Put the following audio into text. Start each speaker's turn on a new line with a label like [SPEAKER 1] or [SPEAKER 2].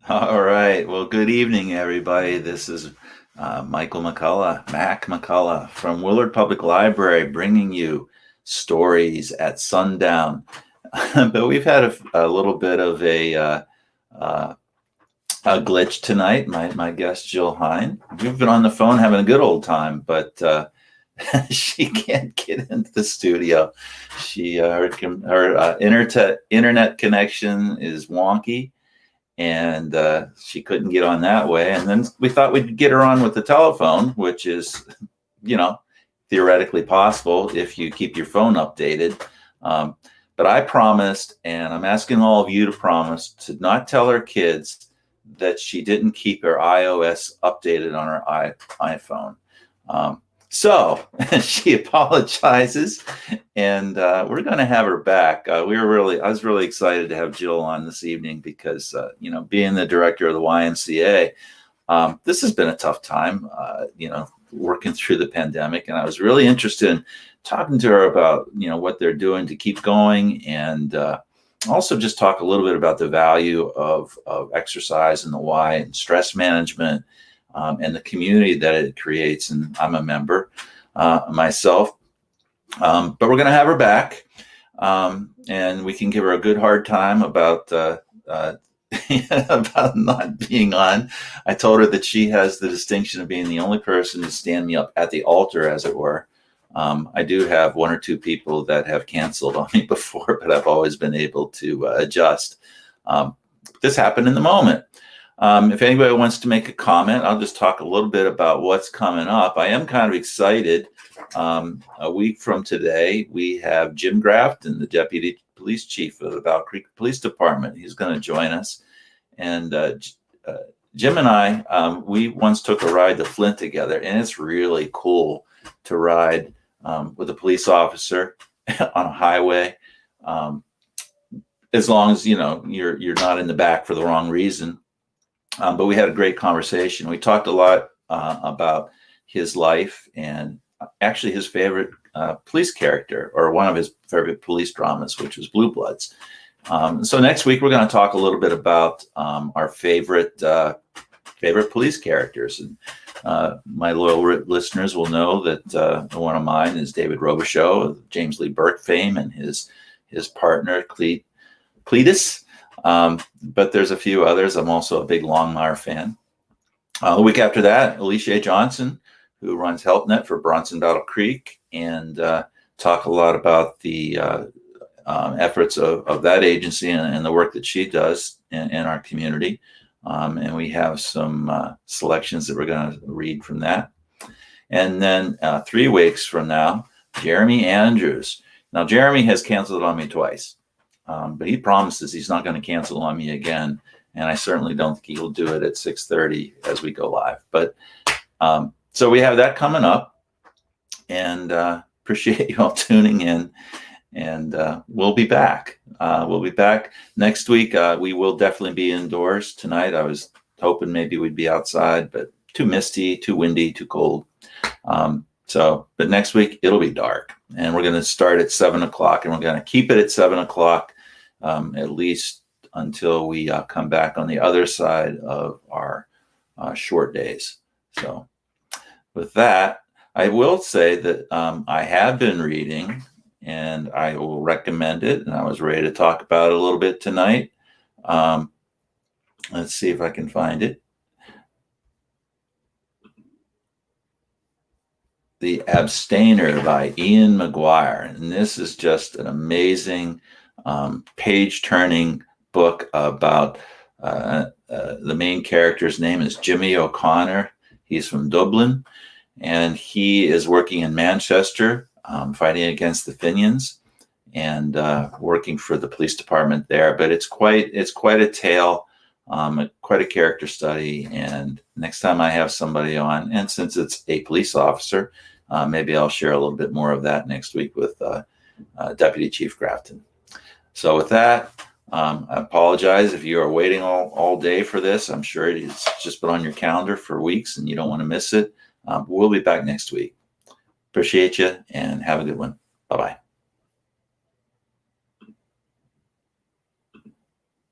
[SPEAKER 1] All right. Well, good evening, everybody. This is Michael McCullough, Mac McCullough from Willard Public Library, bringing you stories at sundown. But we've had a little bit of uh, a glitch tonight. My guest, Jill Hinde, we've been on the phone having a good old time, but she can't get into the studio. Her internet connection is wonky, and she couldn't get on that way. And then we thought we'd get her on with the telephone, which is, you know, theoretically possible if you keep your phone updated. But I promised, and I'm asking all of you to promise, to not tell her kids that she didn't keep her iOS updated on her iPhone. So she apologizes, and we're going to have her back. I was really excited to have Jill on this evening because, being the director of the YMCA, this has been a tough time, working through the pandemic. And I was really interested in talking to her about, what they're doing to keep going, and also just talk a little bit about the value of exercise and the why and stress management. And the community that it creates. And I'm a member myself. But we're going to have her back, and we can give her a good hard time about about not being on. I told her that she has the distinction of being the only person to stand me up at the altar, as it were. I do have one or two people that have canceled on me before, but I've always been able to adjust. This happened in the moment. If anybody wants to make a comment, I'll just talk a little bit about what's coming up. I am kind of excited. A week from today, we have Jim Grafton, the Deputy Police Chief of the Battle Creek Police Department. He's going to join us. And Jim and I, we once took a ride to Flint together, and it's really cool to ride with a police officer on a highway, as long as you're not in the back for the wrong reason. But we had a great conversation. We talked a lot about his life and actually his favorite police character, or one of his favorite police dramas, which was Blue Bloods. So next week we're going to talk a little bit about our favorite police characters. And my loyal listeners will know that one of mine is David Robichaux of James Lee Burke fame, and his partner Cletus. But there's a few others. I'm also a big Longmire fan. The week after that, Alicia Johnson, who runs HelpNet for Bronson Battle Creek, and talk a lot about the efforts of that agency and the work that she does in our community. And we have some selections that we're going to read from that. And then 3 weeks from now, Jeremy Andrews. Now, Jeremy has canceled on me twice. But he promises he's not going to cancel on me again, and I certainly don't think he'll do it at 6:30 as we go live. But so we have that coming up, and appreciate you all tuning in. And we'll be back. We'll be back next week. We will definitely be indoors tonight. I was hoping maybe we'd be outside, but too misty, too windy, too cold. But next week it'll be dark, and we're going to start at 7 o'clock, and we're going to keep it at 7 o'clock, at least until we come back on the other side of our short days. So with that, I will say that I have been reading, and I will recommend it, and I was ready to talk about it a little bit tonight. Let's see if I can find it. The Abstainer by Ian McGuire. And this is just an amazing page-turning book about the main character's name is Jimmy O'Connor. He's from Dublin, and he is working in Manchester, fighting against the Fenians, and working for the police department there. But it's quite a tale, quite a character study. And next time I have somebody on, and since it's a police officer, maybe I'll share a little bit more of that next week with Deputy Chief Grafton. So with that, I apologize if you are waiting all day for this. I'm sure it's just been on your calendar for weeks and you don't want to miss it. We'll be back next week. Appreciate you, and have a good one. Bye-bye.